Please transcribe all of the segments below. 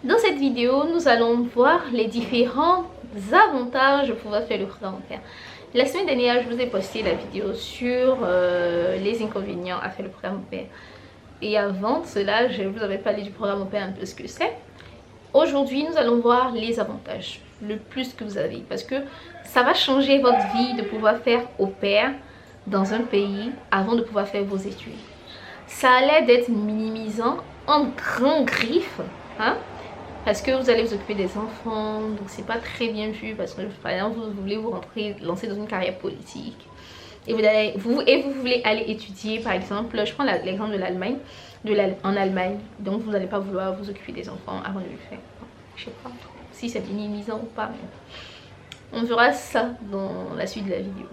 Dans cette vidéo, nous allons voir les différents avantages de pouvoir faire le programme au pair. La semaine dernière, je vous ai posté la vidéo sur les inconvénients à faire le programme au pair. Et avant cela, je vous avais parlé du programme au pair, un peu ce que c'est. Aujourd'hui, nous allons voir les avantages, le plus que vous avez. Parce que ça va changer votre vie de pouvoir faire au pair dans un pays avant de pouvoir faire vos études. Ça a l'air d'être minimisant en grand griffe, hein? Parce que vous allez vous occuper des enfants, donc c'est pas très bien vu parce que par exemple vous voulez vous lancer dans une carrière politique et vous voulez aller étudier, par exemple, je prends l'exemple de l'Allemagne, en Allemagne, donc vous n'allez pas vouloir vous occuper des enfants avant de le faire. Je sais pas trop si c'est minimisant ou pas, mais on verra ça dans la suite de la vidéo.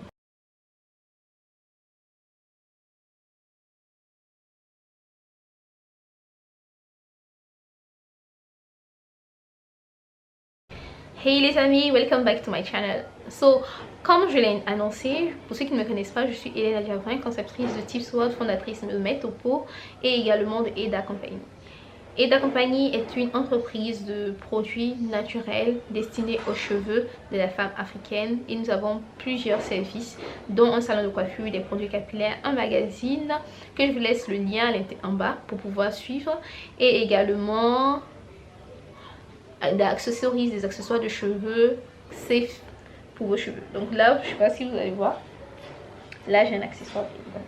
Hey les amis, welcome back to my channel. So, comme je l'ai annoncé, pour ceux qui ne me connaissent pas, je suis Hélène Adiavrin, conceptrice de Tips World, fondatrice de Metopo et également de Eda Company. Eda Company est une entreprise de produits naturels destinés aux cheveux de la femme africaine et nous avons plusieurs services dont un salon de coiffure, des produits capillaires, un magazine que je vous laisse le lien en bas pour pouvoir suivre et également des accessoires de cheveux safe pour vos cheveux. Donc là, je sais pas si vous allez voir, là j'ai un accessoire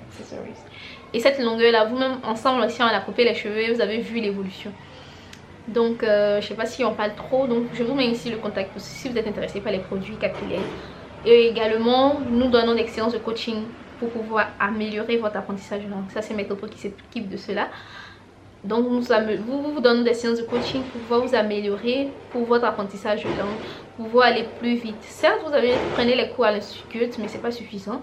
accessories. Et cette longueur là, vous-même ensemble, si on a coupé les cheveux, vous avez vu l'évolution. Donc je sais pas si on parle trop, donc je vous mets ici le contact si vous êtes intéressé par les produits capillaires. Et également, nous donnons des séances de coaching pour pouvoir améliorer votre apprentissage de langue. Ça, c'est Metopo qui s'occupe de cela. Donc vous donnez des séances de coaching pour pouvoir vous améliorer pour votre apprentissage de langue, pour pouvoir aller plus vite. Certes, prenez les cours à l'Institut Goethe, mais c'est pas suffisant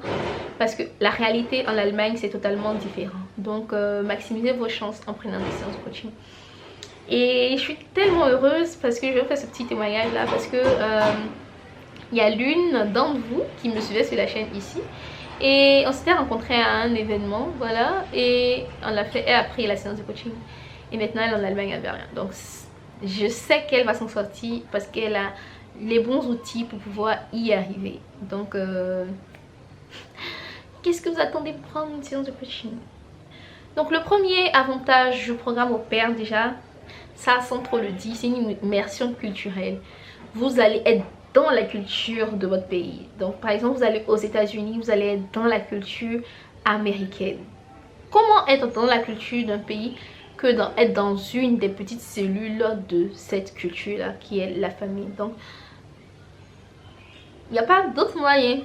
parce que la réalité en Allemagne c'est totalement différent. Donc maximisez vos chances en prenant des séances de coaching. Et je suis tellement heureuse parce que je vais faire ce petit témoignage là parce que il y a l'une d'entre vous qui me suivait sur la chaîne ici. Et on s'était rencontrés à un événement, voilà, et on a fait, elle a pris la séance de coaching. Et maintenant elle est en Allemagne à Berlin. Donc je sais qu'elle va s'en sortir parce qu'elle a les bons outils pour pouvoir y arriver. Donc qu'est-ce que vous attendez pour prendre une séance de coaching? Donc le premier avantage du programme au pair, déjà, ça sans trop le dire, c'est une immersion culturelle. Vous allez être dans la culture de votre pays. Donc par exemple, vous allez aux États-Unis, vous allez être dans la culture américaine. Comment être dans la culture d'un pays que être dans une des petites cellules de cette culture là qui est la famille? Donc il n'y a pas d'autre moyen.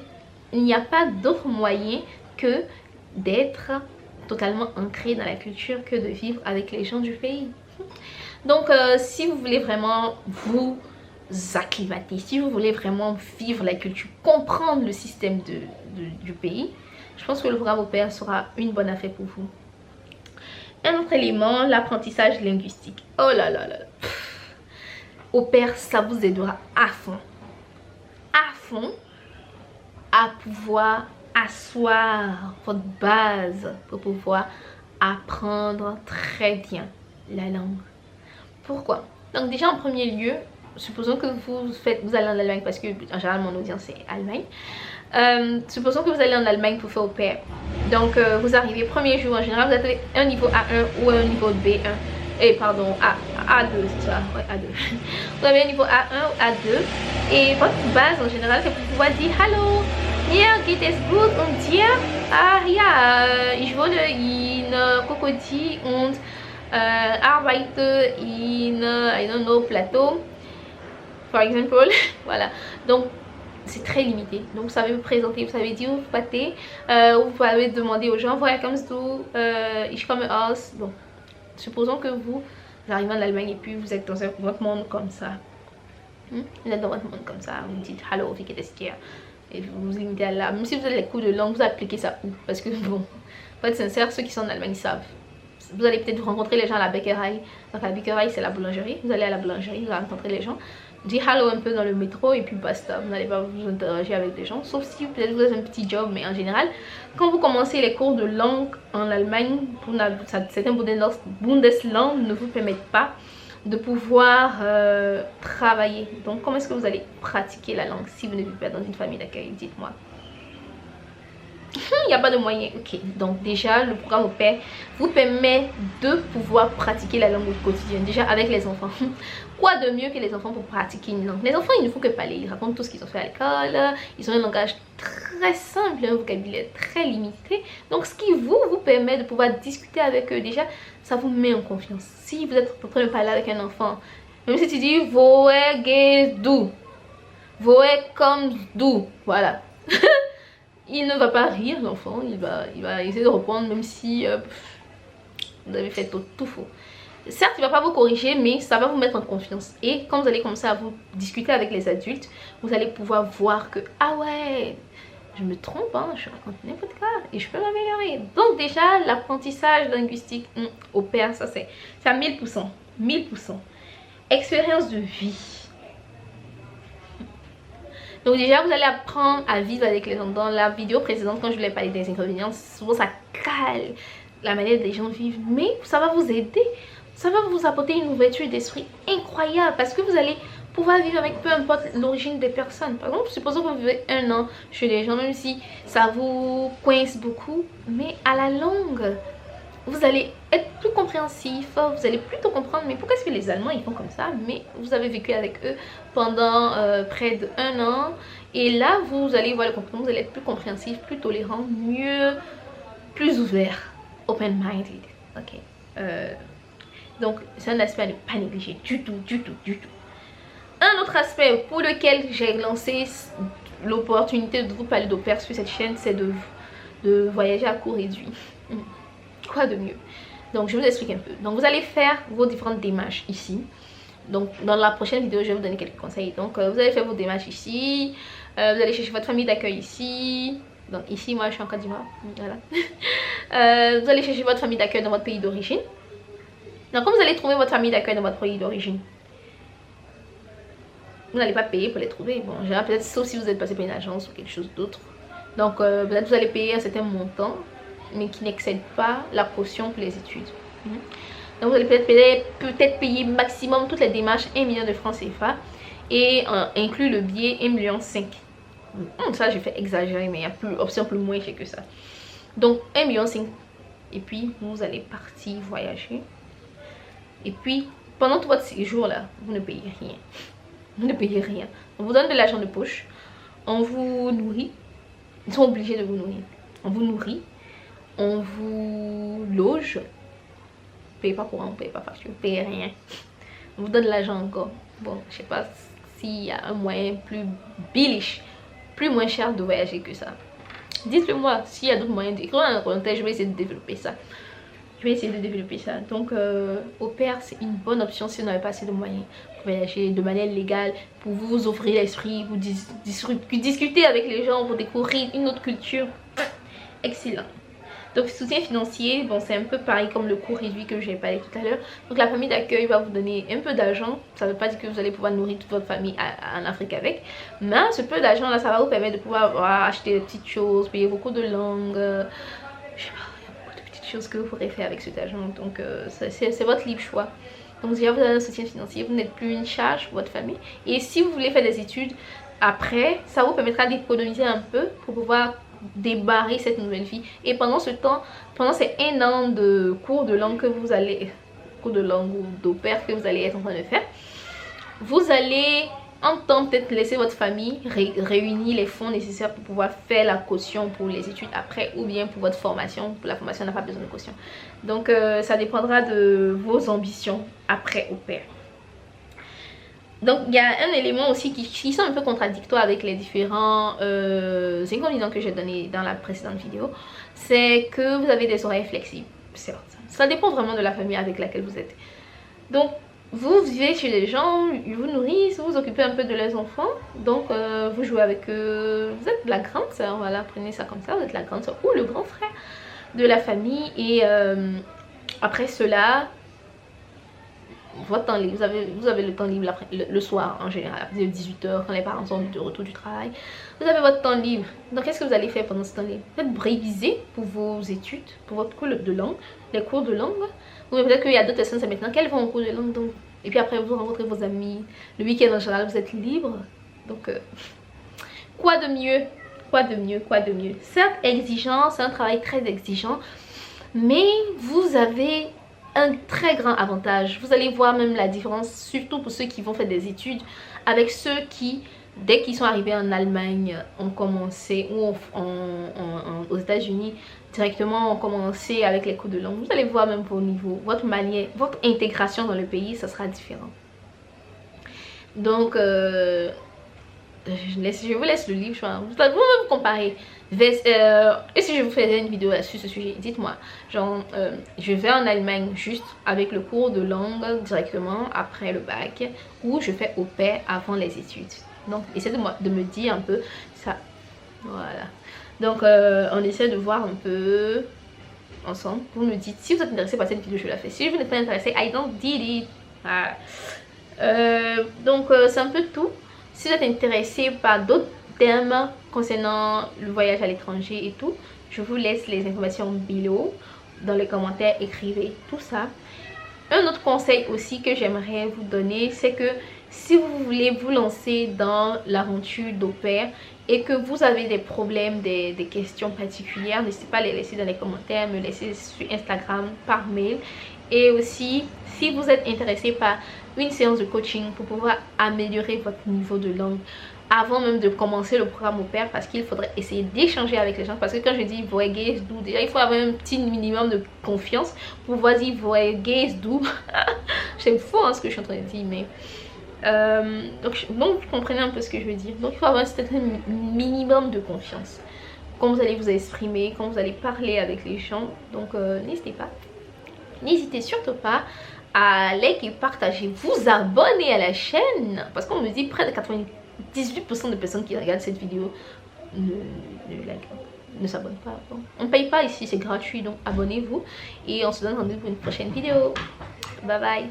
Il n'y a pas d'autre moyen que d'être totalement ancré dans la culture, que de vivre avec les gens du pays. Donc si vous voulez vraiment vous acclimater, si vous voulez vraiment vivre la culture, comprendre le système du pays, je pense que le programme au pair sera une bonne affaire pour vous. Un autre élément, l'apprentissage linguistique. Oh là là là là. Au pair, ça vous aidera à fond à pouvoir asseoir votre base pour pouvoir apprendre très bien la langue. Pourquoi? Donc déjà en premier lieu, supposons que vous allez en Allemagne parce que en général mon audience est Allemagne. Supposons que vous allez en Allemagne pour faire au pair. Donc vous arrivez premier jour, en général vous avez un niveau A1 ou un niveau B1. Et pardon, A2, c'est ça, ouais, A2. Vous avez un niveau A1 ou A2. Et votre base en général c'est pour pouvoir dire Hallo, mir geht es gut und dir? Ah ja, ich wohne in Cocody und arbeite in, I don't know, Plateau, par exemple. Voilà, donc c'est très limité. Donc vous savez vous présenter, vous savez dire où vous partez, vous pouvez demander aux gens woher kommst du, ich komme aus. Bon, supposons que vous arrivez en Allemagne et puis vous êtes dans votre monde comme ça. Vous êtes dans votre monde comme ça, vous dites Hallo, wie geht es dir? Et vous vous limitez à là. Même si vous avez les cours de langue, vous appliquez ça où? Parce que bon, pour être sincère, ceux qui sont en Allemagne savent. Vous allez peut-être rencontrer les gens à la Bäckerei. Donc la Bäckerei c'est la boulangerie. Vous allez à la boulangerie, vous allez rencontrer les gens. Dites hello un peu dans le métro et puis basta. Vous n'allez pas vous interagir avec des gens. Sauf si peut-être vous avez un petit job. Mais en général, quand vous commencez les cours de langue en Allemagne, certains Bundesländer ne vous permettent pas de pouvoir travailler. Donc comment est-ce que vous allez pratiquer la langue si vous ne vivez pas dans une famille d'accueil? Dites-moi. Il n'y a pas de moyen. Ok, donc déjà le programme au pair vous permet de pouvoir pratiquer la langue au quotidien, déjà avec les enfants. Quoi de mieux que les enfants pour pratiquer une langue? Les enfants, il ne faut que parler, ils racontent tout ce qu'ils ont fait à l'école, ils ont un langage très simple, un vocabulaire très limité. Donc ce qui vous permet de pouvoir discuter avec eux, déjà ça vous met en confiance. Si vous êtes en train de parler avec un enfant, même si tu dis voe ge du, voe comme du, voilà. Il ne va pas rire, l'enfant, il va essayer de reprendre même si vous avez fait tout faux. Certes, il ne va pas vous corriger, mais ça va vous mettre en confiance. Et quand vous allez commencer à vous discuter avec les adultes, vous allez pouvoir voir que, ah ouais, je me trompe, hein, je raconte n'importe quoi et je peux m'améliorer. Donc déjà, l'apprentissage linguistique au pair, ça c'est à 1000%. 1000%. Expérience de vie. Donc déjà vous allez apprendre à vivre avec les gens. Dans la vidéo précédente quand je voulais parler des inconvénients, souvent ça cale la manière dont les gens vivent, mais ça va vous aider, ça va vous apporter une ouverture d'esprit incroyable parce que vous allez pouvoir vivre avec peu importe l'origine des personnes. Par exemple, supposons que vous vivez 1 an chez les gens, même si ça vous coince beaucoup, mais à la longue vous allez être plus compréhensif, vous allez plutôt comprendre mais pourquoi est-ce que les Allemands ils font comme ça, mais vous avez vécu avec eux pendant près d'1 an et là vous allez voir le comportement, vous allez être plus compréhensif, plus tolérant, mieux, plus ouvert, open-minded, ok. Donc c'est un aspect à ne pas négliger du tout. Un autre aspect pour lequel j'ai lancé l'opportunité de vous parler d'au pair sur cette chaîne, c'est de voyager à coût réduit. Quoi de mieux? Donc je vous explique un peu. Donc vous allez faire vos différentes démarches ici. Donc dans la prochaine vidéo je vais vous donner quelques conseils. Donc vous allez faire vos démarches ici, vous allez chercher votre famille d'accueil ici. Donc ici moi je suis en Côte d'Ivoire, voilà. Vous allez chercher votre famille d'accueil dans votre pays d'origine. Donc quand vous allez trouver votre famille d'accueil dans votre pays d'origine, vous n'allez pas payer pour les trouver. Bon, peut-être sauf si vous êtes passé par une agence ou quelque chose d'autre. Donc peut-être vous allez payer un certain montant, mais qui n'excède pas la caution pour les études. Donc vous allez peut-être payer maximum toutes les démarches 1 million de francs CFA et inclut le billet 1,5 million. Ça j'ai fait exagérer, mais il y a plus option plus moins cher que ça. Donc 1,5 million et puis vous allez partir voyager. Et puis pendant tout votre séjour là, vous ne payez rien. Vous ne payez rien. On vous donne de l'argent de poche, on vous nourrit. Ils sont obligés de vous nourrir. On vous nourrit, on vous loge. Vous ne payez pas courant, vous ne payez pas facture, vous ne payez rien. On vous donne de l'argent encore. Bon, je sais pas s'il y a un moyen plus billish, plus moins cher de voyager que ça. Dites-le moi s'il y a d'autres moyens. Écrivez dans les commentaires, je vais essayer de développer ça. Donc au pair c'est une bonne option si vous n'avez pas assez de moyens pour voyager de manière légale, pour vous ouvrir l'esprit, pour discuter avec les gens, pour découvrir une autre culture. Excellent. Donc soutien financier, bon c'est un peu pareil comme le coût réduit que j'ai parlé tout à l'heure. Donc la famille d'accueil va vous donner un peu d'argent. Ça ne veut pas dire que vous allez pouvoir nourrir toute votre famille en Afrique avec, mais ce peu d'argent là ça va vous permettre de pouvoir acheter des petites choses, payer beaucoup de langues, je sais pas, chose que vous pourrez faire avec cet argent. Donc c'est votre libre choix. Donc déjà vous avez un soutien financier, vous n'êtes plus une charge pour votre famille. Et si vous voulez faire des études après, ça vous permettra d'économiser un peu pour pouvoir débarrer cette nouvelle vie. Et pendant ce temps, pendant ces 1 an de cours de langue que vous allez, cours de langue ou d'au pair que vous allez être en train de faire, vous allez en temps peut-être laisser votre famille réunir les fonds nécessaires pour pouvoir faire la caution pour les études après, ou bien pour votre formation. Pour la formation on n'a pas besoin de caution. Donc ça dépendra de vos ambitions après au pair. Donc il y a un élément aussi qui sont un peu contradictoires avec les différents inconvénients que j'ai donnés dans la précédente vidéo. C'est que vous avez des horaires flexibles. Ça dépend vraiment de la famille avec laquelle vous êtes. Donc vous vivez chez les gens, ils vous nourrissent, vous vous occupez un peu de leurs enfants. Donc vous jouez avec eux, vous êtes la grande soeur, voilà, prenez ça comme ça, vous êtes la grande soeur ou le grand frère de la famille. Et après cela, votre temps libre, vous avez le temps libre après, le soir en général, à 18h quand les parents sont de retour du travail. Vous avez votre temps libre. Donc qu'est-ce que vous allez faire pendant ce temps libre? Peut-être réviser pour vos études, pour votre cours de langue, les cours de langue. Ou peut-être qu'il y a d'autres personnes, c'est maintenant qu'elles vont en cours de langue. Donc Et puis après vous rencontrez vos amis. Le week-end en général vous êtes libre. Donc quoi de mieux? Quoi de mieux? Quoi de mieux? Certes exigeant, c'est un travail très exigeant. Mais vous avez un très grand avantage. Vous allez voir même la différence, surtout pour ceux qui vont faire des études, avec ceux qui, dès qu'ils sont arrivés en Allemagne, ont commencé, ou aux États-Unis, directement ont commencé avec les cours de langue. Vous allez voir même vos niveaux, votre manière, votre intégration dans le pays, ça sera différent. Donc, je vous laisse le livre, vous allez vous comparer. Et si je vous faisais une vidéo sur ce sujet, dites-moi, genre je vais en Allemagne juste avec le cours de langue directement après le bac, ou je fais au pair avant les études. Donc essayez de me dire un peu ça. Voilà, donc on essaie de voir un peu ensemble. Vous me dites si vous êtes intéressé par cette vidéo, je la fais. Si vous n'êtes pas intéressé, I don't did it. Voilà. Donc c'est un peu tout. Si vous êtes intéressé par d'autres thèmes concernant le voyage à l'étranger et tout, je vous laisse les informations below dans les commentaires, écrivez tout ça. Un autre conseil aussi que j'aimerais vous donner, c'est que si vous voulez vous lancer dans l'aventure d'au pair et que vous avez des problèmes, des questions particulières, n'hésitez pas à les laisser dans les commentaires, me laisser sur Instagram, par mail. Et aussi, si vous êtes intéressé par une séance de coaching pour pouvoir améliorer votre niveau de langue avant même de commencer le programme au pair, parce qu'il faudrait essayer d'échanger avec les gens. Parce que quand je dis voyager d'où, déjà il faut avoir un petit minimum de confiance pour pouvoir dire voyager d'où. C'est faux hein, ce que je suis en train de dire, mais donc vous comprenez un peu ce que je veux dire. Donc il faut avoir un certain minimum de confiance quand vous allez vous exprimer, quand vous allez parler avec les gens. Donc n'hésitez surtout pas à liker, partager, vous abonner à la chaîne, parce qu'on me dit près de 98% de personnes qui regardent cette vidéo ne s'abonnent pas. Bon, on ne paye pas ici, c'est gratuit, donc abonnez-vous et on se donne rendez-vous pour une prochaine vidéo. Bye bye.